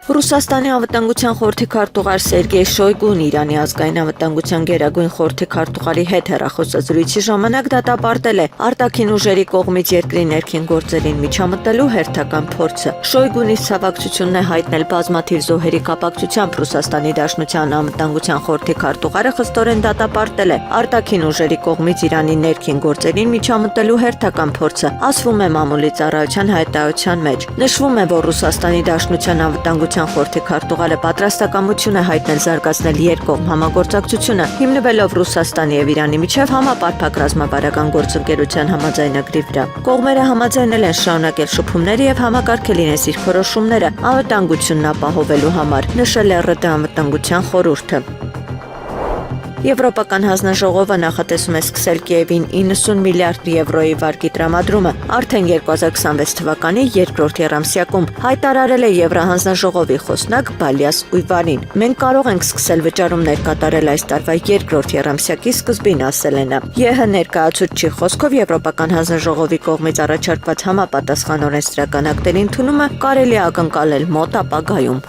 Ռուսաստանի անվտանգության խորհրդի քարտուղար Սերգեյ Շոյգուն Իրանի ազգային անվտանգության գերագույն խորհրդի քարտուղարի հետ հեռախոսազրույցի ժամանակ դատապարտել է արտաքին ուժերի կողմից երկրի ներքին գործերին միջամտելու հերթական փորձը։ Շոյգունի ցավակցությունն է հայտնել բազմաթիվ զոհերի կապակցությամբ Ռուսաստանի Դաշնության անվտանգության խորհրդի քարտուղարը խստորեն դատապարտել է արտաքին ուժերի կողմից Իրանի ներքին գործերին միջամտելու հերթական փորձը, ասվում է մամուլի ծառայության հայտարարության մեջ։ Նշվում է, որ Ռուսաստանի Դաշնության անվտանգության խորհրդի քարտուղարը պատրաստակամություն է հայտնել զարգացնել երկկողմ համագործակցությունը, հիմնվելով Ռուսաստանի եւ Իրանի միջև համապարփակ ռազմավարական գործընկերության համաձայնագրի վրա։ Կողմերը համաձայնել են շարունակել շփումները եւ համակարգել իրենց դիրքորոշումները անվտանգությունն ապահովելու համար, նշել է ՌԴ անվտանգության խորհուրդը։ Եվրոպական հանձնաժողովը նախատեսում է սկսել Կիևին 90 միլիարդ եվրոյի վարկի տրամադրումը արդեն 2026 թվականի երկրորդ եռամսյակում, հայտարարել է Եվրահանձնաժողովի խոսնակ Բալյաս Ույվարին։ Մենք կարող ենք սկսել վճարումներ կատարել այս տարվա երկրորդ եռամսյակի սկզբին, ասել է նա։ ԵՀ ներկայացուցչի խոսքով Եվրոպական հանձնաժողովի կողմից առաջարկված համապատասխան օրենսդրական ակտերի ընդունումը կարելի է ակնկալել մոտ ապագայում։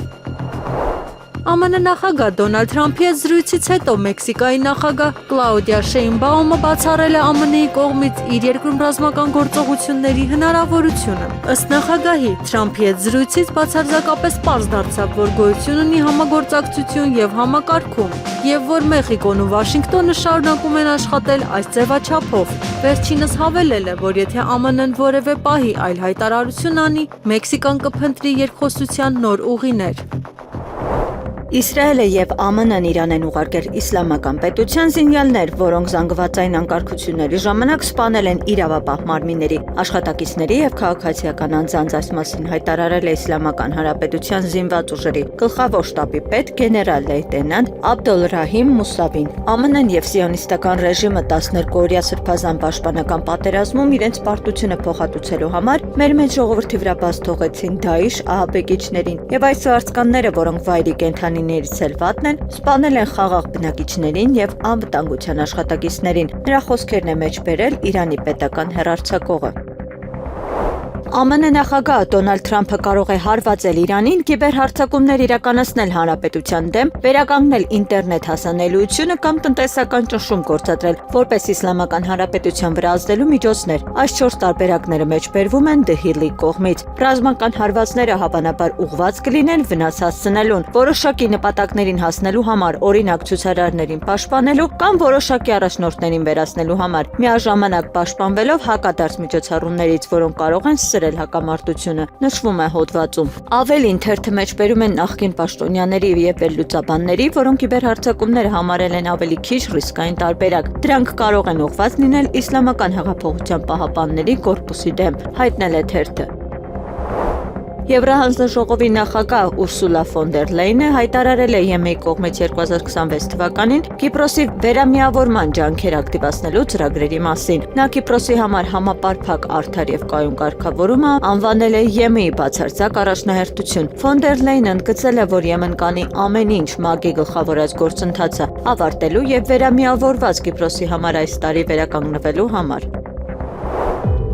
ԱՄՆ նախագահ Դոնալդ Թրամփի հետ զրույցից հետո Մեքսիկայի նախագահ Կլաուդիա Շեյնբաումը բացառել է ԱՄՆ-ի կողմից իր երկրում ռազմական գործողությունների հնարավորությունը։ Ըստ նախագահի, Թրամփի հետ զրույցից բացարձակապես պարզ դարձավ, որ գոյություն ունի համագործակցություն եւ համակարգում, եւ որ Մեխիկոն ու Վաշինգտոնը շարունակում են աշխատել այս ձևաչափով։ Վերջինս հավելել է, որ եթե ԱՄՆ-ն որևէ պահի այլ հայտարարություն անի, Մեքսիկան կփնտրի երկխոսության նոր ուղիներ։ Իսրայելը եւ ԱՄՆ-ն Իրան են ուղարկել իսլամական պետության զինյալներ, որոնք զանգվածային անկարգությունների ժամանակ սպանել են իրավապահ մարմինների, աշխատակիցների եւ քաղաքացիական անձանց, այս մասին հայտարարել է Իսլամական Հանրապետության զինված ուժերի գլխավոր շտաբի պետ գեներալ լեյտենանտ Աբդոլ Ռահիմ Մուսավին։ ԱՄՆ-ն եւ սիոնիստական ռեժիմը 12-օրյա սրբազան պաշտպանական պատերազմում իրենց պարտությունը փոխհատուցելու համար մեր մեջ ժողովրդի վրա բաց թողեցին Դաիշ ահաբեկիչներին եւ այս վարձկանները, որոնք վայրի կենթանիներից էլ վատն են, սպանել են խաղաղ բնակիչներին եւ անվտանգության աշխատակիցներին։ Նրա խոսքերն է մեջ բերել Իրանի պետական հեռարձակողը։ ԱՄՆ նախագահ Դոնալդ Թրամփը կարող է հարվածել Իրանին կիբերհարձակումներ իրականացնել հանրապետության դեմ, վերականգնել ինտերնետ հասանելիությունը կամ տնտեսական ճնշում գործադրել, որպես Իսլամական Հանրապետության վրա ազդելու միջոցներ։ Այս 4 տարբերակները մեջբերվում են The Hill-ի կողմից։ Ռազմական հարվածները հավանաբար ուղղված կլինեն վնաս հասցնելուն, որոշակի նպատակներին հասնելու համար, օրինակ ցուցարարներին պաշտպանելու կամ որոշակի առաջնորդներին վերացնելու համար, միաժամանակ պաշտպանվելով հակադարձ միջոցառումներից, որոնք կարող են սրել հակամարտությունը, նշվում է հոդվածում։ Ավելին թերթը մեջբերում են նախկին պաշտոնյաների եւ վերլուծաբանների, որոնք կիբերհարձակումները համարել են ավելի քիչ ռիսկային տարբերակ։ Դրանք կարող են ուղղված լինել Իսլամական հեղափոխության պահապանների կորպուսի դեմ, հայտնել է թերթը։ Եվրահանձնաժողովի նախագահ Ուրսուլա ֆոն դեր Լեյնը հայտարարել է ԵՄ-ի կողմից 2026 թվականին Կիպրոսի վերամիավորման ջանքեր ակտիվացնելու ծրագրերի մասին։ Նա Կիպրոսի համար համապարփակ արդար եւ կայուն կարգավորումը անվանել է ԵՄ-ի բացարձակ առաջնահերթություն։ Ֆոն դեր Լեյնը ընդգծել է, որ ԵՄ-ն կանի ամեն ինչ ՄԱԳ-ի գլխավորած գործընթացը ավարտելու եւ վերամիավորված Կիպրոսի համար այս տարի վերականգնվելու համար։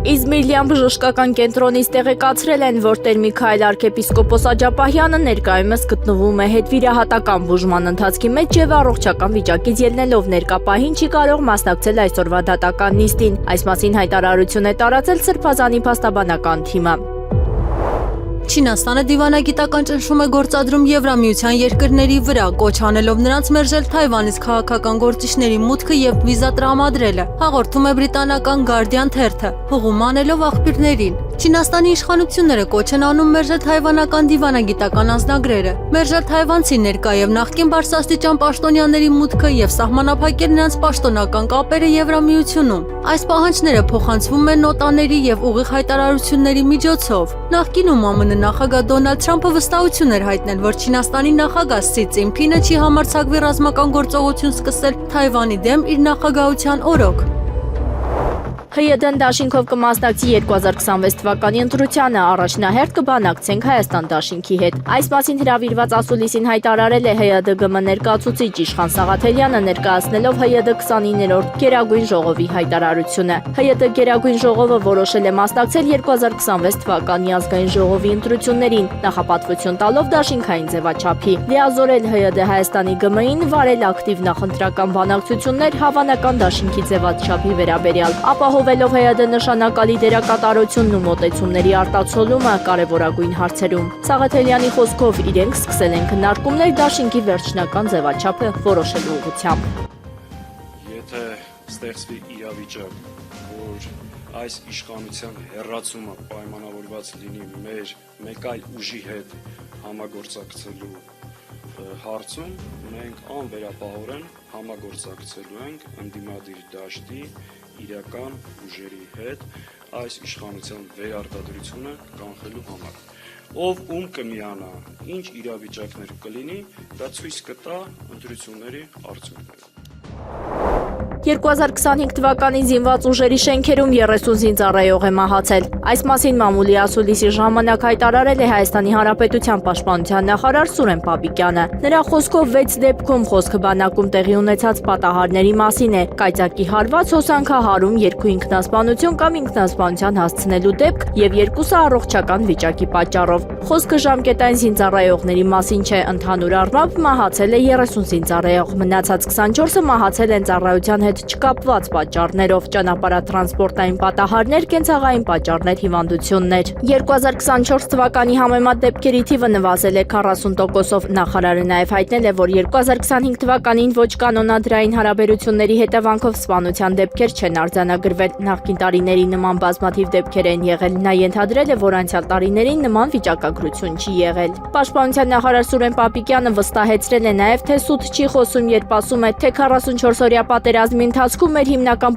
Իզմիրլյան բժշկական կենտրոնից տեղեկացրել են, որ Տեր Միքայել arczepiskopos Աջապահյանը ներկայումս գտնվում է հետվիրահատական բուժման ընթացքի մեջ եւ առողջական վիճակից ելնելով ներկա պահին չի կարող մասնակցել այսօրվա դատական նիստին։ Այս մասին հայտարարություն է տարածել Սրբազանի փաստաբանական թիմը։ Չինաստանը դիվանագիտական ճնշում է գործադրում Եվրամիության երկրների վրա, կոչ անելով նրանց մերժել Թայվանից քաղաքական գործիչների մուտքը եւ վիզա տրամադրելը, հաղորդում է բրիտանական Guardian թերթը, հղում անելով աղբյուրներին։ Չինաստանի իշխանությունները կոչ են անում մերժել թայվանական դիվանագիտական անձնագրերը, մերժել թայվանցի ներկա եւ նախկին բարձրաստիճան պաշտոնյաների մուտքը եւ սահմանափակել նրանց պաշտոնական կապերը Եվրամիությունում։ Այս պահանջները փոխանցվում են նոտաների եւ ուղիղ հայտարարությունների միջոցով։ Նախկինում ԱՄՆ նախագահ Դոնալդ Թրամփը վստահություն էր հայտնել, որ Չինաստանի նախագահ Սի Ցինփինը չի համարձակվի ռազմական գործողություն սկսել Թայվանի դեմ իր նախագահության օրոք։ ՀՅԴ-ն դաշինքով կմասնակցի 2026 թվականի ընտրությանը, առաջնահերթ կբանակցենք Հայաստան դաշինքի հետ։ Այս մասին հրավիրված ասուլիսին հայտարարել է ՀՅԴ-ԳՄ ներկայացուցիչ Իշխան Սաղաթելյանը, ներկայացնելով ՀՅԴ 29-րդ Գերագույն ժողովի հայտարարությունը։ ՀՅԴ Գերագույն ժողովը որոշել է մասնակցել 2026 թվականի ազգային ժողովի ընտրություններին, նախապատվություն տալով դաշինքային ձևաչափի, լիազորել ՀՅԴ Հայաստանի ԳՄ-ին վարել ակտիվ նախընտրական բանակցություններ հավանական դաշինքի ձևաչափի վերաբերյալ, ապահովելով ՀՅԴ նշանակալի դերակատարությունն ու մոտեցումների արտացոլումը կարևորագույն հարցերում։ Սաղաթելյանի խոսքով իրենք սկսել են քննարկումներ դաշինքի վերջնական ձևաչափը որոշելու ուղղությամբ։ Եթե ստեղծվի իրավիճակ, որ այս իշխանության հեռացումը պայմանավորված լինի մեր մեկ այլ ուժի հետ համագործակցելու հարցում, մենք անվերապահորեն համագործակցելու ենք ընդդիմադիր դաշտի իրական ուժերի հետ այս իշխանության վերարտադրությունը կանխելու համար։ Ով ում կմիանա, ինչ իրավիճակներ կլինի, դա ցույց կտա ընտրությունների արդյունքները։ 2025 թվականին զինված ուժերի շենքերում 30 զինծառայող է մահացել։ Այս մասին մամուլի ասուլիսի ժամանակ հայտարարել է Հայաստանի Հանրապետության պաշտպանության նախարար Սուրեն Պապիկյանը։ Նրա խոսքով 6 դեպքում խոսքը բանակում տեղի ունեցած պատահարների մասին է՝ կայծակի հարված, հոսանքահարում, երկու ինքնասպանություն կամ ինքնասպանության հասցնելու դեպք եւ երկուսը առողջական վիճակի պատճառով։ Խոսքը ժամկետային զինծառայողների մասին չէ, ընդհանուր առմամբ մահացել է 30 զինծառայող, մնացած 24-ը մահացել են ծառայության հետ չկապված պատճառներով, ճանապարհատրանսպորտային պատահարներ, կենցաղային պատճառներ, հիվանդություններ։ 2024 թվականի համեմատ դեպքերի թիվը նվազել է 40%-ով։ Նախարարը նաև հայտնել է, որ 2025 թվականին ոչ կանոնադրային հարաբերությունների հետևանքով սպանության դեպքեր չեն արձանագրվել։ Նախկին տարիների նման բազմաթիվ դեպքեր են եղել։ Նա ենթադրել է, որ անցյալ տարիներին նման վիճակագրություն չի եղել։ Պաշտպանության նախարար Սուրեն Պապիկյանը վստահեցրել է նաև, թե սուտ չի խոսում, երբ ասում է, թե 44-օրյա պատերազմի ընթացքում մեր հիմնական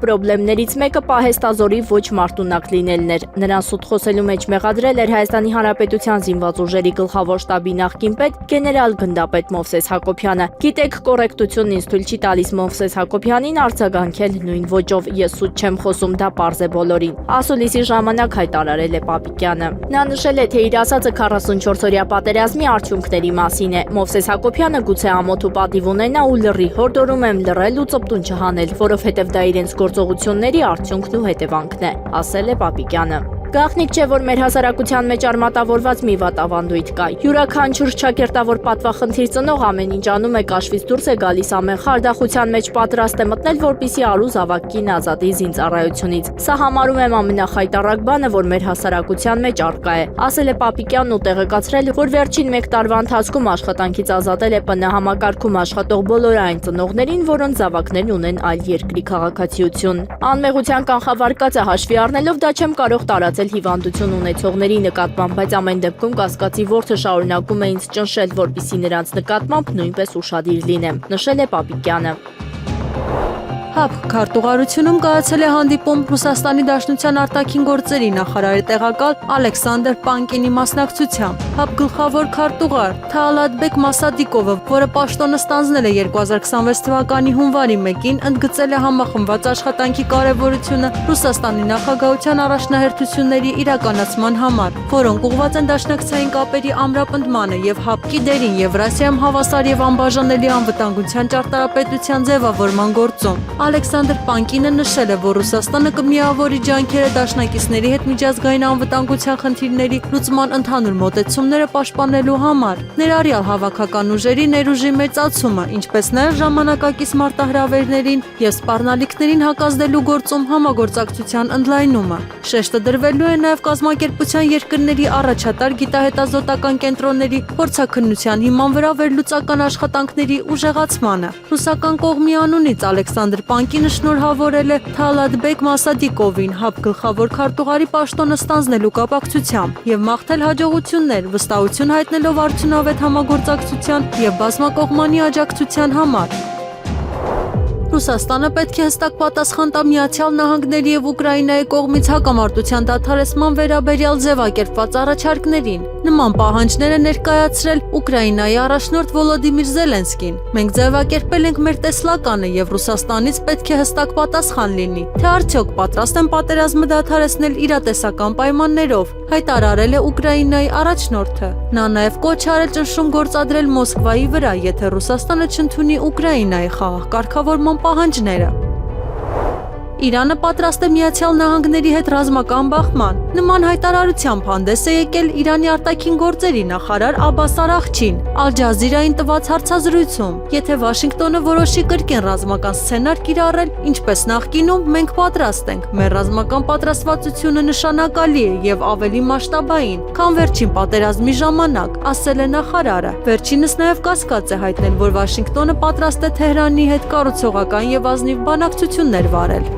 խնդիրներից մեկը պահեստազորի ոչ մարտունակ լինելն էր։ Նրան սուտ խոսելու մեջ մեղադրել էր Հայաստանի Հանրապետության զինված ուժերի գլխավոր շտաբի նախկին պետ գեներալ գնդապետ Մովսես Հակոբյանը։ Գիտեք, կոռեկտությունն ինձ թույլ չի տալիս Մովսես Հակոբյանին արձագանքել նույն ոճով։ Ես սուտ չեմ խոսում, դա պարզ է բոլորին։ Ասուլիսի ժամանակ հայտարարել է Պապիկյանը։ Նա նշել է, թե իր ասածը 44-օրյա պատերազմի արդյունքների մասին է։ Մովսես Հակոբյանը գուցե ամոթ ու պատիվ ունենա ու լռի, հորդորում եմ լռել ու ծպտուն չհանել, որովհետև դա իրենց գործողությունների արդյունքն ու հետևանքն է, ասել է Պապիկյանը։ Գաղտնիք չէ, որ մեր հասարակության մեջ արմատավորված մի վատավանդույթ կա։ Յուրաքանչյուր շքերտավոր պատվախնդիր ծնող ամեն ինչ անում է, կաշվից դուրս է գալիս, ամեն խարդախության մեջ պատրաստ է մտնել, որպեսզի առուզ ավագին ազատի զինծառայությունից։ Սա համարում եմ ամենախայտառակ բանը, որ մեր հասարակության մեջ առկա է, ասել է Պապիկյանն ու տեղեկացրել, որ վերջին 1 տարվա ընթացքում աշխատանքից ազատել է ՊՆ համակարգում աշխատող բոլոր այն ծնողներին, որոնց զավակներն ունեն այլ երկրի քաղաքացիություն։ Անմեղության կանխավարկածը հաշվի առնելով դա չեմ կարող տարածել հիվանդություն ունեցողների նկատմամբ, բայց ամեն դեպքում կասկածի որդը շարունակում է ինձ ճնշել, որպեսզի նրանց նկատմամբ նույնպես ուշադիր լինեմ, նշել է Պապիկյանը։ ՀԱՊ քարտուղարությունում կայացել է հանդիպում Ռուսաստանի Դաշնության արտաքին գործերի նախարարի տեղակալ Ալեքսանդր Պանկինի մասնակցությամբ։ ՀԱՊ գլխավոր քարտուղար Թալատբեկ Մասադիկովը, որը պաշտոնը ստանձնել է 2026 թվականի հունվարի 1-ին, ընդգծել է համախմբված աշխատանքի կարևորությունը Ռուսաստանի նախագահության առաջնահերթությունների իրականացման համար, որոնք ուղղված են դաշնակցային կապերի ամրապնդմանը եւ ՀԱՊ-ի դերին Եվրասիայում հավասար եւ անբաժանելի անվտանգության ճարտարապետության ձևավորման գործում։ Ալեքսանդր Պանկինը նշել է, որ Ռուսաստանը կմիավորի ջանքերը դաշնակիցների հետ միջազգային անվտանգության խնդիրների լուծման ընդհանուր մոտեցումները պաշտպանելու համար, ներառյալ հավաքական ուժերի ներուժի մեծացումը, ինչպես նաև ժամանակակից մարտահրավերներին եւ սպառնալիքներին հակազդելու գործում համագործակցության ընդլայնումը։ Շեշտը դրվելու է նաև կազմակերպության երկրների առաջատար գիտահետազոտական կենտրոնների փորձաքննության հիման վրա վերլուծական աշխատանքների ուժեղացմանը։ Ռուսական կողմի անունից Ալեքսանդր Պանկինը շնորհավորել է Թալատբեկ Մասադիկովին ՀԱՊ գլխավոր քարտուղարի պաշտոնը ստանձնելու կապակցությամբ եւ մաղթել հաջողություններ, վստահություն հայտնելով արդյունավետ համագործակցության եւ բազմակողմանի աջակցության համար։ Ռուսաստանը պետք է հստակ պատասխան տա Միացյալ Նահանգների եւ Ուկրաինայի կողմից հակամարտության դադարեցման վերաբերյալ ձևակերպված առաջարկներին։ Նման պահանջներ է ներկայացրել Ուկրաինայի առաջնորդ Վոլոդիմիր Զելենսկին։ Մենք ձևակերպել ենք մեր տեսլականը եւ Ռուսաստանից պետք է հստակ պատասխան լինի, թե արդյոք պատրաստ են պատերազմը դադարեցնել իրատեսական պայմաններով, հայտարարել է Ուկրաինայի առաջնորդը։ Նա նաեւ կոչ արել ճնշում գործադրել Մոսկվայի վրա, եթե Ռուսաստանը չընդունի Ուկրաինայի խաղաղ կարգավորման պահանջները։ Իրանը պատրաստ է Միացյալ Նահանգների հետ ռազմական բախման։ Նման հայտարարությամբ հանդես է եկել Իրանի արտաքին գործերի նախարար Աբբաս Արաղչին Ալ Ջազիրային տված հարցազրույցում։ Եթե Վաշինգտոնը որոշի կրկին ռազմական սցենար կիրառել, ինչպես նախկինում, մենք պատրաստ ենք։ Մեր ռազմական պատրաստվածությունը նշանակալի է եւ ավելի մասշտաբային, քան վերջին պատերազմի ժամանակ, ասել է նախարարը։ Վերջինս նաեւ կասկած է հայտնել, որ Վաշինգտոնը պատրաստ է Թեհրանի հետ կառուցողական եւ ազնիվ բանակցություններ վարել։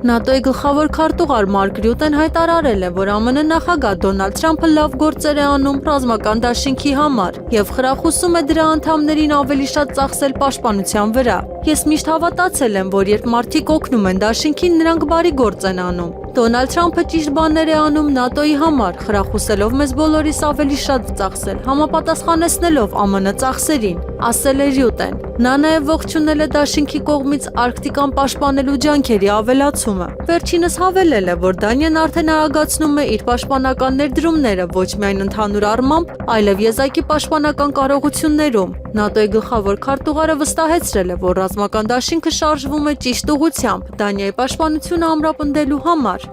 ՆԱՏՕ-ի գլխավոր քարտուղար Մարկ Ռյուտեն հայտարարել է, որ ԱՄՆ նախագահ Դոնալդ Թրամփը լավ գործեր է անում ռազմական դաշինքի համար եւ խրախուսում է դրա անդամներին ավելի շատ ծախսել պաշտպանության վրա։ Ես միշտ հավատացել եմ, որ երբ մարդիկ օգնում են դաշինքին, նրանք բարի գործ են անում։ Դոնալդ Թրամփը ճիշտ բաներ է անում ՆԱՏՕ-ի համար, խրախուսելով մեզ բոլորիս ավելի շատ ծախսել, համապատասխանեցնելով ԱՄՆ ծախսերին, ասել է Ռյուտեն։ Նա նաև ողջունել է դաշինքի կողմից Արկտիկան պաշտպանելու ջանքերի ավելացումը։ Վերջինս հավելել է, որ Դանիան արդեն արագացնում է իր պաշտպանական ներդրումները ոչ միայն ընդհանուր առմամբ, այլև եզակի պաշտպանական կարողություններում։ ՆԱՏՕ-ի գլխավոր քարտուղարը վստահեցրել է, որ ռազմական դաշինքը շարժվում է ճիշտ ուղղությամբ Դանիայի պաշտպանությունը ամրապնդելու համար։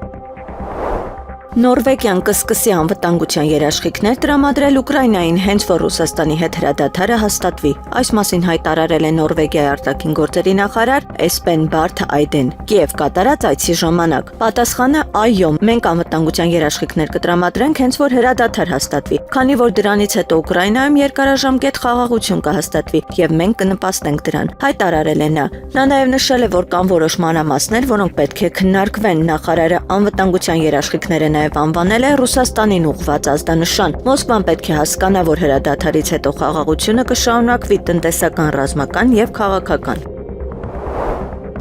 Նորվեգիան կսկսի անվտանգության երաշխիքներ տրամադրել Ուկրաինային, հենց որ Ռուսաստանի հետ հրադադարը հաստատվի։ Այս մասին հայտարարել է Նորվեգիայի արտաքին գործերի նախարար Էսպեն Բարթ Այդեն Կիև կատարած այցի ժամանակ։ Պատասխանը՝ այո, մենք անվտանգության երաշխիքներ կտրամադրենք, հենց որ հրադադար հաստատվի, քանի որ դրանից հետո Ուկրաինայում երկարաժամկետ խաղաղություն կհաստատվի եւ մենք կնպաստենք դրան, հայտարարել է նա։ Նա նաեւ նշել է, որ կան որոշ մանրամասներ, որոնք պետք է քննարկվեն։ Նախարարը անվտանգության երաշխիքները նաև անվանել է Ռուսաստանին ուղղված ազդանշան։ Մոսկվան պետք է հասկանա, որ հրադադարից հետո խաղաղությունը կշարունակվի տնտեսական, ռազմական եւ քաղաքական։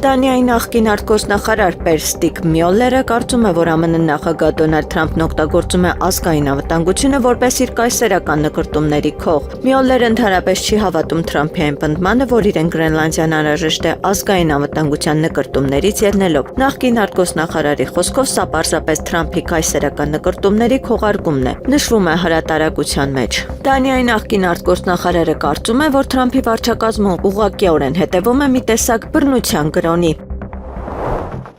Դանիայի նախկին արտգործնախարար Per Stig Mjollerը կարծում է, որ ԱՄՆ նախագահ Դոնալդ Թրամփն օգտագործում է ազգային անվտանգությունը որպես իր կայսերական նկրտումների քող։ Mjollerը ընդհանրապես չի հավատում Թրամփի այն պնդմանը, որ իրեն Գրենլանդիան անհրաժեշտ է ազգային անվտանգության նկրտումներից ելնելով։ Նախկին արտգործնախարարի խոսքով սա պարզապես Թրամփի կայսերական նկրտումների քողարկումն է, նշվում է հրատարակության մեջ։ Դանիայի նախկին արտգործնախարարը կարծում է, որ Թրամփի վարչակազմը ուղղակիորեն հետևում է մի տեսակ բռնության կրոնի։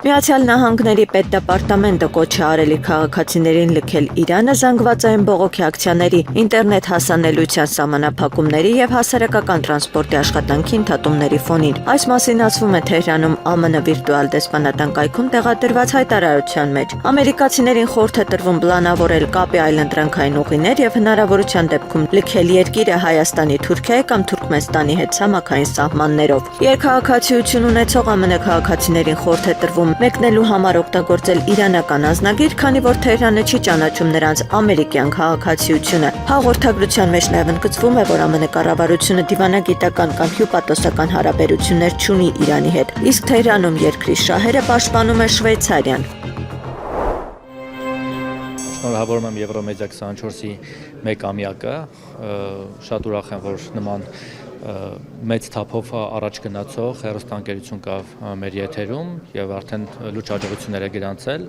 Միացյալ Նահանգների պետդեպարտամենտը կոչ է արել իր քաղաքացիներին լքել Իրանը զանգվածային բողոքի ակցիաների, ինտերնետ հասանելիության սահմանափակումների եւ հասարակական տրանսպորտի աշխատանքի ընդհատումների ֆոնին։ Այս մասին ասվում է Թեհրանում ԱՄՆ վիրտուալ դեսպանատան կայքում տեղադրված հայտարարության մեջ։ Ամերիկացիներին խորհուրդ է տրվում պլանավորել կապի այլընտրանքային ուղիներ եւ հնարավորության դեպքում լքել երկիրը Հայաստանի, Թուրքիայի կամ Թուրքմենստանի հետ ցամաքային սահմաններով։ Երկքաղաքացիություն ունեցող ԱՄՆ քաղաքացիներին խորհուրդ է տրվում մեկնելու համար օգտագործել իրանական ազնագիր, քանի որ Թեհրանը չի ճանաչում նրանց ամերիկյան քաղաքացիությունը։ Հաղորդագրության մեջ նաև ընդգծվում է, որ ԱՄՆ կառավարությունը դիվանագիտական կամ հյուպատոսական հարաբերություններ չունի Իրանի հետ, իսկ Թեհրանում երկրի շահերը պաշտպանում է Շվեյցարիան։ Շնորհավորում եմ Եվրոմեդիա 24-ի մեկամյակը, շատ ուրախ եմ, որ նման մեծ թափով առաջ գնացող հեռուստաընկերություն կա մեր եթերում եւ արդեն լուրջ հաջողություններ է գրանցել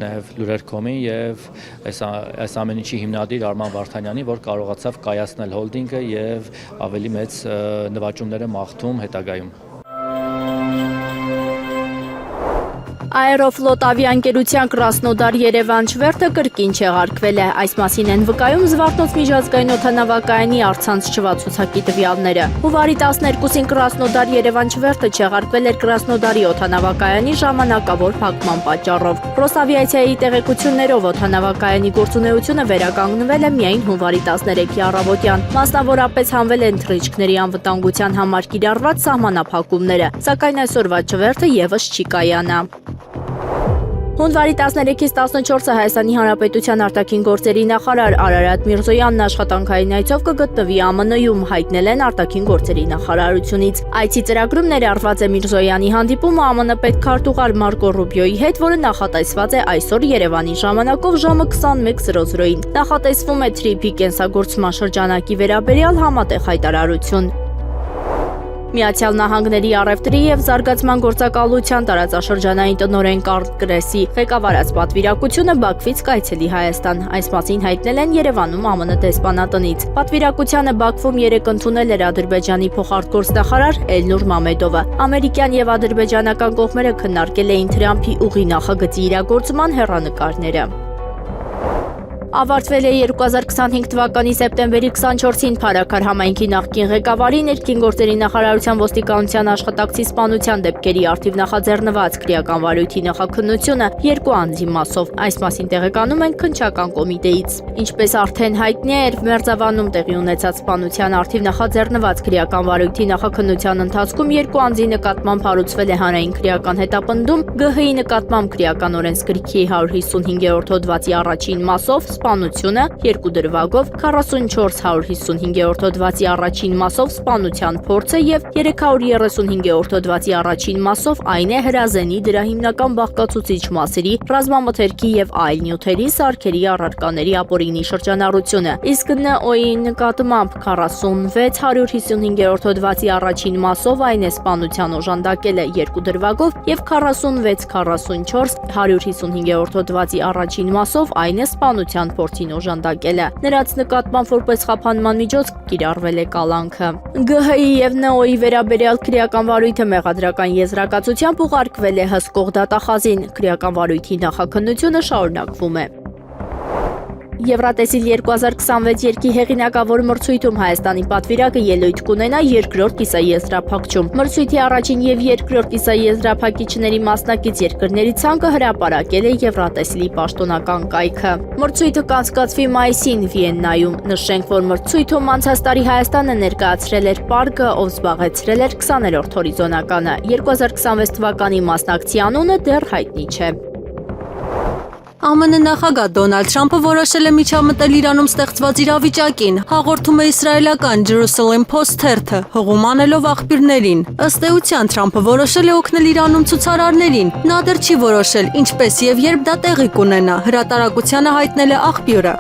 նաեւ Լուրերկոմին եւ այս ամեն ինչի հիմնադիր Արման Վարդանյանին, որ կարողացավ կայացնել հոլդինգը եւ ավելի մեծ նվաճումները մաղթում հետագայում։ Aeroflot ավիաընկերության Կրասնոդար Երևան չվերթը կրկին չեղարկվել է։ Այս մասին են վկայում Զվարթնոց միջազգային օդանավակայանի առցանց չվացուցակի տվյալները։ Հունվարի 12-ին Կրասնոդար Երևան չվերթը չեղարկվել էր Կրասնոդարի օդանավակայանի ժամանակավոր փակման պատճառով։ Ռոսավիացիայի տեղեկություններով օդանավակայանի գործունեությունը վերականգնվել է միայն հունվարի 13-ի առավոտյան։ Մասնավորապես հանվել են թռիչքների անվտանգության համար կիրառված սահմանափակումները, սակայն այսօրվա չվերթը եւս չի կայանա։ Հունվարի 13-ից 14-ը Հայաստանի Հանրապետության արտաքին գործերի նախարար Արարատ Միրզոյանն աշխատանքային այցով կգտնվի ԱՄՆ-ում, հայտնել են արտաքին գործերի նախարարությունից։ Այցի ծրագրում ներառված է Միրզոյանի հանդիպումը ԱՄՆ պետքարտուղար Մարկո Ռուբիոյի հետ, որը նախատեսված է այսօր Երևանի ժամանակով ժամը 21:00-ին։ Նախատեսվում է թրիփի կենսագործման շրջանակի վերաբերյալ համատեղ հայտարարություն։ Միացյալ Նահանգների առևտրի եւ զարգացման գործակալության տարածաշրջանային տնօրեն Կարլ Կրեսի ղեկավարած պատվիրակությունը Բաքվից կայցելի Հայաստան։ Այս մասին հայտնել են Երևանում ԱՄՆ դեսպանատնից։ Պատվիրակությանը Բաքվում երեկ ընդունել էր Ադրբեջանի փոխարտգործնախարար Էլնուր Մամեդովը։ Ամերիկյան եւ ադրբեջանական կողմերը քննարկել էին Թրամփի ուղի նախագծի իրագործման հեռանկարները։ Ավարտվել է 2025 թվականի սեպտեմբերի 24-ին Փարաքար համայնքի նախկին ղեկավարի ներքին գործերի նախարարության ոստիկանության աշխատակցի սպանության դեպքերի արդիվ նախաձեռնված քրեական վարույթի նախաքննությունը 2 անձի մասով։ Այս մասին տեղեկանում են քննչական կոմիտեից։ Ինչպես արդեն հայտնի էր, Մերձավանում տեղի ունեցած սպանության արդիվ նախաձեռնված քրեական վարույթի նախաքննության ընթացքում 2 անձի նկատմամբ հարուցվել է հանրային քրեական հետապնդում ԳՀ-ի նկատմամբ քրեական օրենսգրքի 155-րդ հոդվածի առաջին մասով սպանությունը, 2 դրվագով 44-155-րդ հոդվածի առաջին մասով սպանության փորձը եւ 335-րդ հոդվածի առաջին մասով այն է հրազենի դրա հիմնական բաղկացուցիչ մասերի, ռազմամթերքի եւ այլ նյութերի սարքերի առարկաների ապօրինի շրջանառությունը։ Իսկ ՆՕ-ի նկատմամբ 46-155-րդ հոդվածի առաջին մասով այն է սպանության օժանդակելը 2 դրվագով եւ 46-155-րդ հոդվածի առաջին մասով այն է սպանության փորձին օժանդակելը։ Նրանց նկատմամբ որպես խափանման միջոց կիրառվել է կալանքը։ ԳՀ-ի եւ ՆՕ-ի վերաբերյալ քրեական վարույթը մեղադրական եզրակացությամբ ուղարկվել է հսկող դատախազին։ Քրեական վարույթի նախաքննությունը շարունակվում է։ Եվրատեսիլ 2026 երկի հեղինակավոր մրցույթում Հայաստանի պատվիրակը ելույթ կունենա երկրորդ կիսաեզրափակչում։ Մրցույթի առաջին եւ երկրորդ կիսաեզրափակիչների մասնակից երկրների ցանկը հրապարակել է Եվրատեսիլի պաշտոնական կայքը։ Մրցույթը կանցկացվի մայիսին Վիեննայում։ Նշենք, որ մրցույթում անցած տարի Հայաստանը ներկայացրել էր պարկը, ով զբաղեցրել էր 20-րդ հորիզոնականը։ 2026 թվականի մասնակցի անունը դեռ հայտնի չէ։ ԱՄՆ նախագահ Դոնալդ Թրամփը որոշել է միջամտել Իրանում ստեղծված իրավիճակին, հաղորդում է իսրայելական Jerusalem Post թերթը, հղում անելով աղբյուրներին։ Ըստ էության Թրամփը որոշել է օգնել Իրանում ցուցարարներին։ Նա դեռ չի որոշել, ինչպես եւ երբ դա տեղի կունենա, հրատարակությանը հայտնել է աղբյուրը։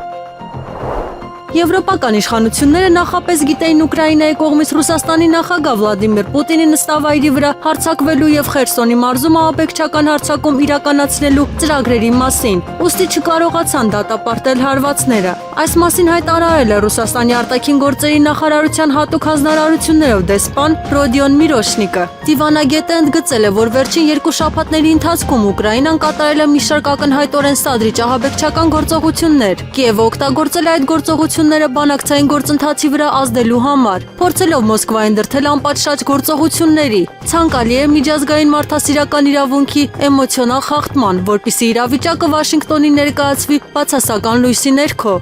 Եվրոպական իշխանությունները նախապես գիտեին Ուկրաինայի կողմից Ռուսաստանի նախագահ Վլադիմիր Պուտինի նստավայրի վրա հարձակվելու եւ Խերսոնի մարզում ահաբեկչական հարձակում իրականացնելու ծրագրերի մասին, ուստի չկարողացան դատապարտել հարվածները։ Այս մասին հայտարարել է Ռուսաստանի արտաքին գործերի նախարարության հատուկ հանձնարարություններով դեսպան Ռոդիոն Միրոշնիկը։ Դիվանագետը ընդգծել է, որ վերջին 2 շաբաթների ընթացքում Ուկրաինան կատարել է մի շարք ակնհայտորեն սադրիչ ահաբեկչական գործողություններ։ Կիևը օգտագործել է այդ գործողությունները բանակցային գործընթացի վրա ազդելու համար, փորձելով Մոսկվային դրդել անպատշաճ գործողությունների։ Ցանկալի է միջազգային մարդասիրական իրավունքի էմոցիոնալ խախտման, որպեսզի իրավիճակը Վաշինգտոնի ներկայացվի բացասական լույսի ներքո։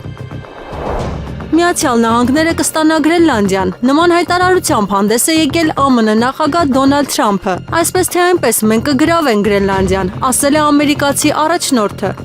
Միացյալ Նահանգները կստանա Գրենլանդիան։ Նման հայտարարությամբ հանդես է եկել ԱՄՆ նախագահ Դոնալդ Թրամփը։ Այսպես թե այնպես մենք կգրավենք Գրենլանդիան, ասել է ամերիկացի առաջնորդը։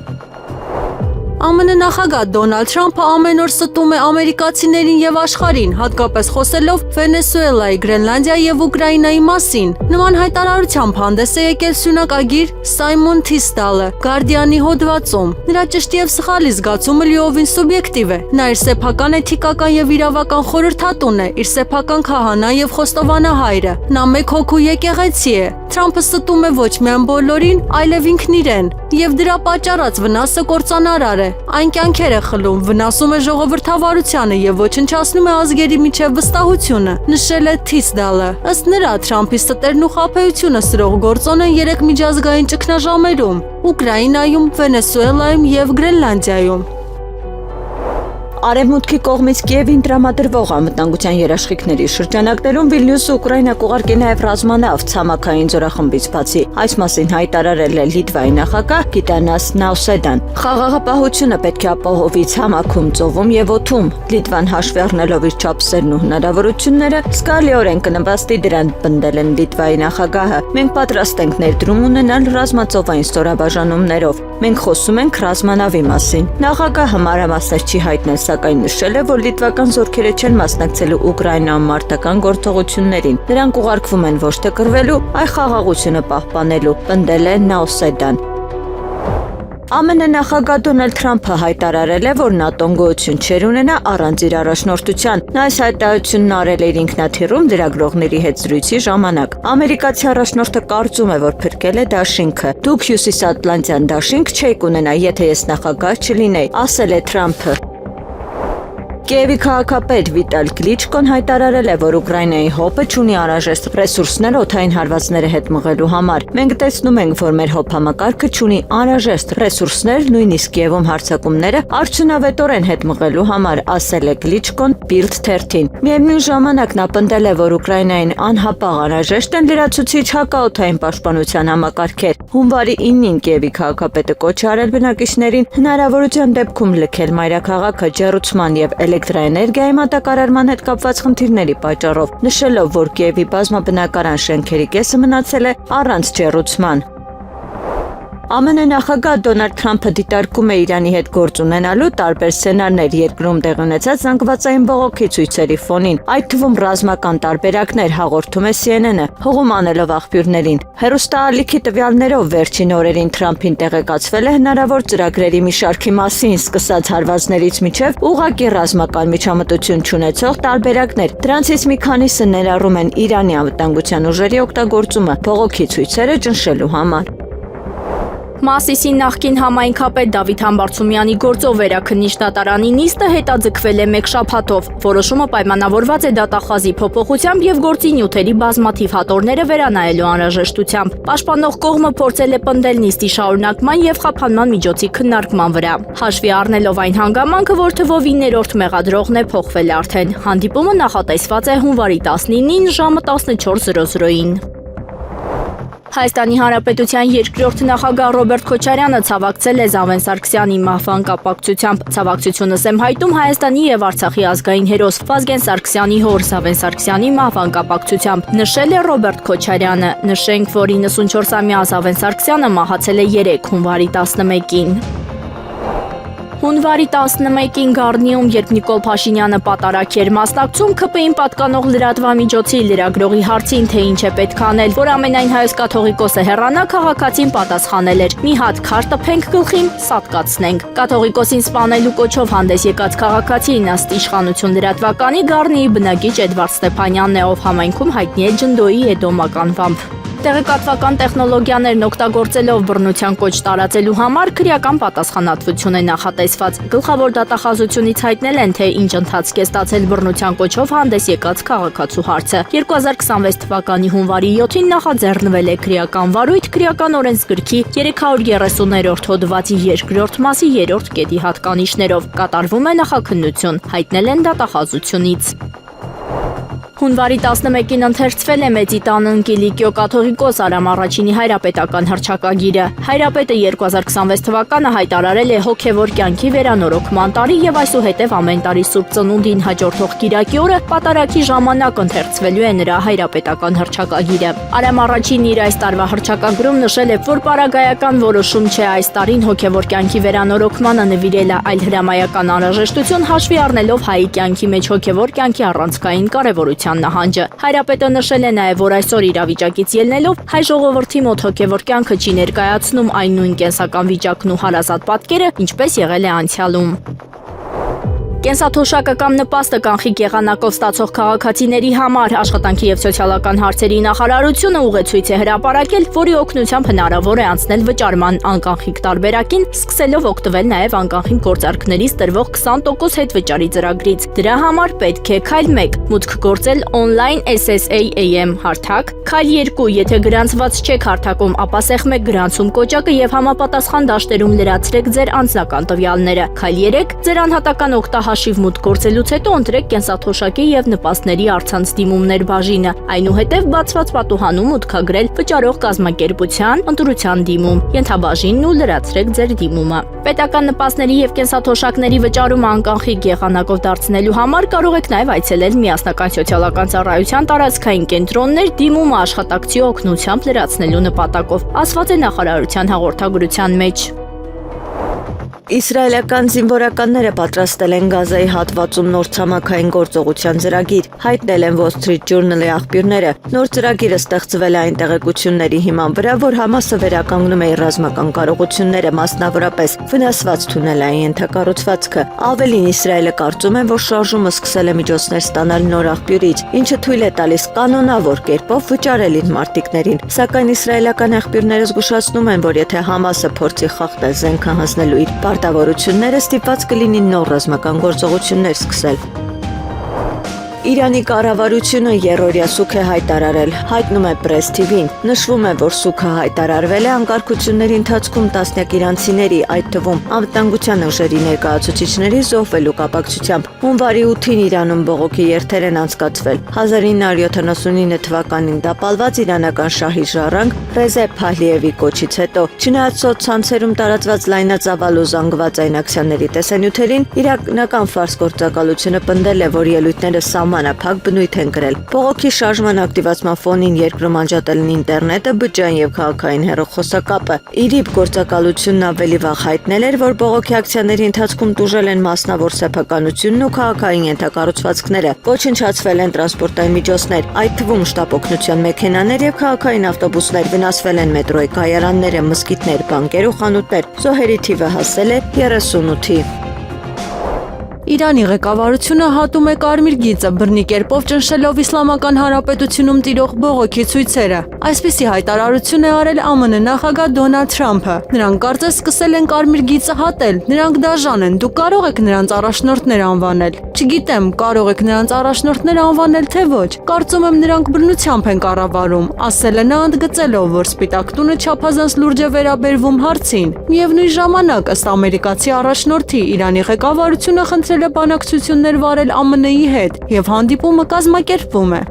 ԱՄՆ նախագահ Դոնալդ Թրամփը ամեն օր ստում է ամերիկացիներին եւ աշխարհին, հատկապես խոսելով Վենեսուելայի, Գրենլանդիայի եւ Ուկրաինայի մասին։ Նման հայտարարությամբ հանդես է եկել սյունակագիր Սայմոն Թիստալը Guardian-ի հոդվածում։ Նրա ճշտի եւ սխալի զգացումը լիովին սուբյեկտիվ է։ Նա իր սեփական էթիկական եւ իրավական խորհրդատուն է, իր սեփական քահանա եւ խոստովանահայրը։ Նա մեկ հոգու եկեղեցի է։ Թրամփը ստում է ոչ միայն բոլորին, այլև ինքն իրեն, եւ դրա պատճառած վնասը կործանարար է։ Այն կյանքեր է խլում, վնասում է ժողովրդավարությանը եւ ոչնչացնում է ազգերի միջև վստահությունը, նշել է Թիստալը։ Ըստ նրա, Թրամփի ստերն ու խաբեությունը սրող գործոն են 3 միջազգային ճգնաժամերում՝ Ուկրաինայում, Վենեսուելայում եւ Գրենլանդիայում։ Արևմուտքի կողմից Կիևին տրամադրվող անվտանգության երաշխիքների շրջանակներում Վիլնյուսը Ուկրաինա կուղարկի նաև ռազմանավ ցամաքային զորախմբից բացի։ Այս մասին հայտարարել է Լիտվայի նախագահ Գիտանաս Նաուսեդան։ Խաղաղապահությունը պետք է ապահովի ցամաքում, ծովում եւ օդում։ Լիտվան հաշվի առնելով իր չափսերն ու հնարավորությունները, զգալիորեն կնպաստի դրան, պնդել են Լիտվայի նախագահը։ Մենք պատրաստ ենք ներդրում ունենալ ռազմածովային ստորաբաժանումներով։ Մենք խոսում ենք ռազմանավի մասին։ Նախագահը մանրամասներ չի հայտնել, սակայն նշել է, որ լիտվական զորքերը չեն մասնակցելու Ուկրաինայում մարտական գործողություններին։ Նրանք ուղարկվում են ոչ թե կռվելու, այլ խաղաղությունը պահպանելու, պնդել է Նաուսեդան։ ԱՄՆ նախագահ Դոնալդ Թրամփը հայտարարել է, որ ՆԱՏՕ-ն գոյություն չէր ունենա առանց իր առաջնորդության։ Նա այս հայտարարությունն արել է իր ինքնաթիռում լրագրողների հետ զրույցի ժամանակ։ Ամերիկացի առաջնորդը կարծում է, որ փրկել է դաշինքը։ Դուք հյուսիսատլանտյան դաշինք չեք ունենա, եթե ես նախագահ չլինեի, ասել է Թրամփը։ Կիևի քաղաքապետ Վիտալ Կլիչկոն հայտարարել է, որ Ուկրաինայի ՀՕՊ-ը չունի անհրաժեշտ ռեսուրսներ օդային հարվածները հետ մղելու համար։ Մենք տեսնում ենք, որ մեր ՀՕՊ համակարգը չունի անհրաժեշտ ռեսուրսներ, նույնիսկ Կիևում հարձակումները արդյունավետորեն հետ մղելու համար, ասել է Կլիչկոն Bild թերթին։ Միևնույն ժամանակ նա պնդել է, որ Ուկրաինային անհապաղ անհրաժեշտ են լրացուցիչ հակաօդային պաշտպանության համակարգեր։ Հունվարի 9-ին Կիևի քաղաքապետը կոչ է արել բնակիչներին հնարավորության դեպքում լքել մայրաքաղաքը ջեռուցման եւ էլեկտրաէներգիայի մատակարարման հետ կապված խնդիրների պատճառով, նշելով, որ Կիևի բազմաբնակարան շենքերի կեսը մնացել է առանց ջեռուցման։ ԱՄՆ նախագահ Դոնալդ Թրամփը դիտարկում է Իրանի հետ գործ ունենալու տարբեր սցենարներ երկրում տեղի ունեցած զանգվածային բողոքի ցույցերի ֆոնին, այդ թվում ռազմական տարբերակներ, հաղորդում է CNN-ը, հողում անելով աղբյուրներին։ Հեռուստաալիքի տվյալներով վերջին օրերին Թրամփին տեղեկացվել է հնարավոր ծրագրերի մի շարքի մասին, սկսած հարվածներից մինչև ուղղակի ռազմական միջամտություն չունեցող տարբերակներ։ Դրանցից մի քանիսը ներառում են Իրանի անվտանգության ուժերի օգտագործումը բողոքի ցույցերը ճնշելու համար։ Մասիսի նախկին համայնքապետ Դավիթ Համբարձումյանի գործով վերաքննիչ դատարանի նիստը հետաձգվել է մեկ շաբաթով։ Որոշումը պայմանավորված է դատախազի փոփոխությամբ եւ գործի նյութերի բազմաթիվ հատորները վերանայելու անհրաժեշտությամբ։ Պաշտպանող կողմը փորձել է պնդել նիստի շարունակման եւ խափանման միջոցի քննարկման վրա։ Հաշվի առնելով այն հանգամանքը, որ թվով 9-րդ մեղադրողն է փոխվել արդեն։ Հանդիպումը նախատեսված է հունվարի 19-ին ժամը 14:00-ին։ Հայաստանի Հանրապետության երկրորդ նախագահ Ռոբերտ Քոչարյանը ցավակցել է Զավեն Սարգսյանի մահվան կապակցությամբ։ Ցավակցությունս եմ հայտում Հայաստանի եւ Արցախի ազգային հերոս Վազգեն Սարգսյանի հոր Զավեն Սարգսյանի մահվան կապակցությամբ, նշել է Ռոբերտ Քոչարյանը։ Նշենք, որ 94-ամյա Զավեն Սարգսյանը մահացել է 3 հունվարի 11-ին։ Հունվարի 11-ին Գառնիում, երբ Նիկոլ Փաշինյանը պատարակ էր մասնակցում, ՔՊ-ին պատկանող լրատվամիջոցի լրագրողի հարցին, թե ինչ է պետք անել, որ ամենայն հայոց կաթողիկոսը հեռանա, քաղաքացին պատասխանել էր. «Մի հատ քար տփենք գլխին, սատկացնենք»։ Կաթողիկոսին սպանելու կոչով հանդես եկած քաղաքացին ըստ իշխանություն լրատվականի Գառնիի բնակիչ Էդվարդ Ստեփանյանն է, ով համայնքում հայտնի է Ջնդոյի Էդոմ անվամբ։ Տեղեկատվական տեխնոլոգիաներն օգտագործելով բռնության կոչ տարածելու համար քրեական պատասխանատվություն է նախատեսված։ Գլխավոր դատախազությունից հայտնել են, թե ինչ ընթացք է ստացել բռնության կոչով հանդես եկած քաղաքացու հարցը։ 2026 թվականի հունվարի 7-ին նախաձեռնվել է քրեական վարույթ քրեական օրենսգրքի 330-րդ հոդվածի 2-րդ մասի 3-րդ կետի հատկանիշներով։ Կատարվում է նախաքննություն, հայտնել են դատախազությունից։ Հունվարի 11-ին ընթերցվել է Մեծիտանն Կիլիկիո կաթողիկոս Արամ Առաջինի հայրապետական հռչակագիրը։ Հայրապետը 2026 թվականը հայտարարել է հոգևոր կյանքի վերանորոգման տարի եւ այսուհետեւ ամեն տարի Սուրբ Ծնունդին հաջորդող Կիրակի օրը պատարագի ժամանակ ընթերցվելու է նրա հայրապետական հռչակագիրը։ Արամ Առաջինն իր այս տարվա հռչակագրում նշել է, որ պարագայական որոշում չէ այս տարին հոգևոր կյանքի վերանորոգմանը նվիրելը, այլ հրամայական անհրաժեշտություն հաշվի առնելով հայի կյանքի մեջ հոգևոր կյանքի առանցքային կարևորություն նահանջը։ Հայրապետը նշել է նաև, որ այսօր իրավիճակից ելնելով հայ ժողովրդի մոտ հոգևոր կյանքը չի ներկայացնում այն նույն կենսական վիճակն ու հարազատ պատկերը, ինչպես եղել է անցյալում։ Կենսաթոշակը կամ նպաստը կանխիկ եղանակով ստացող քաղաքացիների համար աշխատանքի եւ սոցիալական հարցերի նախարարությունը ուղեցույց է հրապարակել, որի օգնությամբ հնարավոր է անցնել վճարման անկանխիկ տարբերակին, սկսելով օգտվել նաեւ անկանխիկ գործարքներից տրվող 20% հետվճարի ծրագրից։ Դրա համար պետք է քայլ 1. Մուտք գործել online SSA-AM հարթակ, քայլ 2. Եթե գրանցված չեք հարթակում, ապա սեղմ եք գրանցում կոճակը եւ համապատասխան դաշտերում լրացրեք ձեր անձնական տվյալները։ Քայլ 3. Ձեր անհատական օգտահաշ հաշիվ մուտք գործելուց հետո ընտրեք կենսաթոշակի եւ նպաստների առցանց դիմումներ բաժինը։ Այնուհետև բացված պատուհանում մուտքագրել վճարող կազմակերպության ընտրության դիմում, ենթաբաժինն ու լրացրեք ձեր դիմումը։ Պետական նպաստների եւ կենսաթոշակների վճարումը անկանխիկ եղանակով դարձնելու համար կարող եք նաեւ այցելել միասնական սոցիալական ծառայության տարածքային կենտրոններ դիմումը աշխատակցի օգնությամբ լրացնելու նպատակով, ասված է նախարարության հաղորդագրության մեջ։ Իսրայելական զինվորականները պատրաստել են Գազայի հատվածում նոր ցամաքային գործողության ծրագիր, հայտնել են Wall Street Journal-ի աղբյուրները։ Նոր ծրագիրը ստեղծվել է այն տեղեկությունների հիման վրա, որ Համասը վերականգնում է իր ռազմական կարողությունները, մասնավորապես վնասված թունելային ենթակառուցվածքը։ Ավելին, Իսրայելը կարծում է, որ շարժումը սկսել է միջոցներ ստանալ նոր աղբյուրից, ինչը թույլ է տալիս կանոնավոր կերպով վճարել իր մարտիկներին։ Սակայն իսրայելական աղբյուրները զգուշացնում են, որ եթե Համասը փորձի խախտել զենքը հանձնելու իր պարտավորությունները, ստիպված կլինի նոր ռազմական գործողություններ սկսել։ Իրանի կառավարությունը երրորդյա սուգ է հայտարարել, հայտնում է Press TV-ն։ Նշվում է, որ սուգը հայտարարվել է անկարգությունների ընթացքում տասնյակ իրանցիների, այդ թվում անվտանգության ուժերի ներկայացուցիչների զոհվելու կապակցությամբ։ Հունվարի 8-ին Իրանում բողոքի երթեր են անցկացվել։ 1979 թվականին տապալված իրանական շահի ժառանգ Ռեզա Փահլիևի կոչից հետո, չնայած սոցցանցերում տարածված լայնածավալ ու զանգված այն ակցիաների տեսանյութերին, իրանական ֆարս գործակալությունը պնդել է, որ ելույթները սահմանափակ բնույթ են կրել։ Բողոքի շարժման ակտիվացման ֆոնին երկրում անջատել են ինտերնետը, բջջային եւ քաղաքային հեռախոսակապը։ ԻՐԻԲ գործակալությունն ավելի վաղ հայտնել էր, որ բողոքի ակցիաների ընթացքում տուժել են մասնավոր սեփականությունն ու քաղաքային ենթակառուցվածքները, ոչնչացվել են տրանսպորտային միջոցներ, այդ թվում շտապ օգնության մեքենաներ եւ քաղաքային ավտոբուսներ, վնասվել են մետրոյի կայարանները, մզկիթներ, բանկեր ու խանութներ։ Զոհերի թիվը հասել է 38-ի։ Իրանի ղեկավարությունը հատում է կարմիր գիծը բռնի կերպով ճնշելով Իսլամական Հանրապետությունում տիրող բողոքի ցույցերը։ Այսպիսի հայտարարություն է արել ԱՄՆ նախագահ Դոնալդ Թրամփը։ Նրանք կարծես սկսել են կարմիր գիծը հատել։ Նրանք դաժան են, դուք կարող եք նրանց առաջնորդներ անվանել։ Չգիտեմ, կարող եք նրանց առաջնորդներ անվանել թե ոչ։ Կարծում եմ նրանք բռնությամբ են կառավարում, ասել է նա ընդգծելով, որ Սպիտակ տունը չափազանց լուրջ է վերաբերվում հարցին։ Միևնույն ժամանակ, ըստ ամերիկացի առաջնորդի, Իրանի ղեկավարությունը խնդրել է բանակցություններ վարել ԱՄՆ-ի հետ եւ հանդիպումը կազմակերպվում է։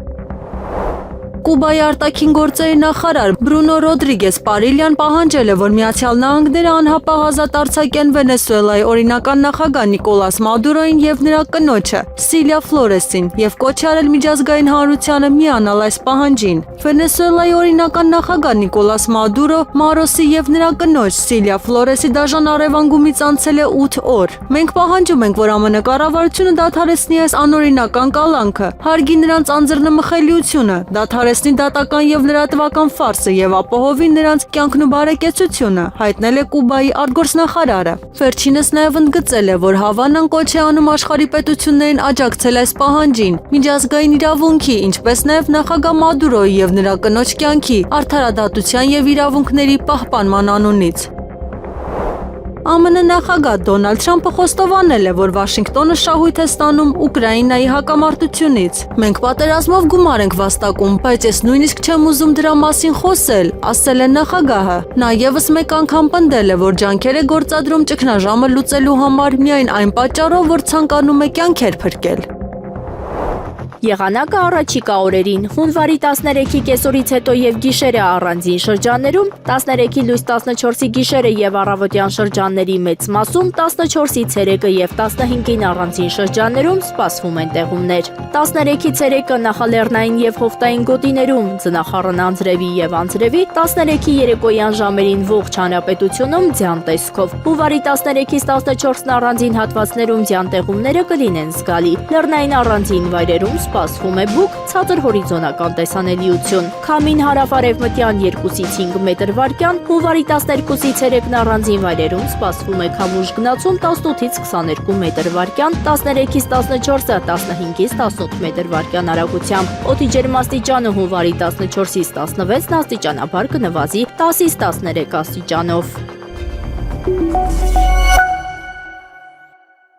Կուբայի արտաքին գործերի նախարար Բրունո Ռոդրիգես Պարիլյան պահանջել է, որ Միացյալ Նահանգները անհապաղ ազատ արձակեն Վենեսուելայի օրինական նախագահ Նիկոլաս Մադուրոին եւ նրա կնոջը Սիլիա Ֆլորեսին եւ կոչ արել միջազգային հանրությանը միանալ այս պահանջին։ Վենեսուելայի օրինական նախագահ Նիկոլաս Մադուրո, Մարոսի եւ նրա կնոջ Սիլիա Ֆլորեսի դաժան առևանգումից անցել է 8 օր։ Մենք պահանջում ենք, որ ԱՄՆ կառավարությունը դադարեցնի այս անօրինական կալանքը, հարգի նրանց անձեռնմխելիությունը, դադարեցնի դատական եւ լրատվական ֆարսը եւ ապահովի նրանց կյանքն ու բարեկեցությունը, հայտնել է Կուբայի արտգործնախարարը։ Վերջինս նաեւ ընդգծել է, որ Հավանան կոչ է անում աշխարհի պետություններին աջակցել այս պահանջին, միջազգային իրավունքի, ինչպես նաեւ նախագահ Մադուրոյի եւ նրա կնոջ կյանքի, արդարադատության եւ իրավունքների պահպանման անունից։ ԱՄՆ նախագահ Դոնալդ Թրամփը խոստովանել է, որ Վաշինգտոնը շահույթ է ստանում Ուկրաինայի հակամարտությունից։ Մենք պատերազմով գումար ենք վաստակում, բայց ես նույնիսկ չեմ ուզում դրա մասին խոսել, ասել է նախագահը։ Նա եւս մեկ անգամ պնդել է, որ ջանքեր է գործադրում ճգնաժամը լուծելու համար միայն այն պատճառով, որ ցանկանում է կյանքեր փրկել։ Եղանակը առաջիկա օրերին, հունվարի 13-ի կեսօրից հետո եւ գիշերը առանձին շրջաններում, 13-ի լույս 14-ի գիշերը եւ առավոտյան շրջանների մեծ մասում, 14-ի ցերեկը եւ 15-ին առանձին շրջաններում սպասվում են տեղումներ։ 13-ի ցերեկը նախալեռնային եւ հովտային գոտիներում, ձնախառն անձրևի եւ անձրևի, 13-ի երեկոյան ժամերին ողջ հանրապետությունում ձյան տեսքով։ Հունվարի 13-ից 14-ն առանձին հատվածներում ձյան տեղումները կլինեն զգալի։ Լեռնային առանձին վայրերում սպասվում է բուք, ցածր հորիզոնական տեսանելիություն։ Քամին հարավ-արևմտյան 2-ից 5 մետր վարկյան, հունվարի 12-ից 3-ն առանձին վայրերում սպասվում է քամուշ գնացում 18-ից 22 մետր վարկյան, 13-ից 14-ը 15-ից 18 մետր վարկյան արագությամբ։ Օդի ջերմաստիճանը հունվարի 14-ից 16-ն աստիճանաբար կնվազի 10-ից 13 աստիճանով։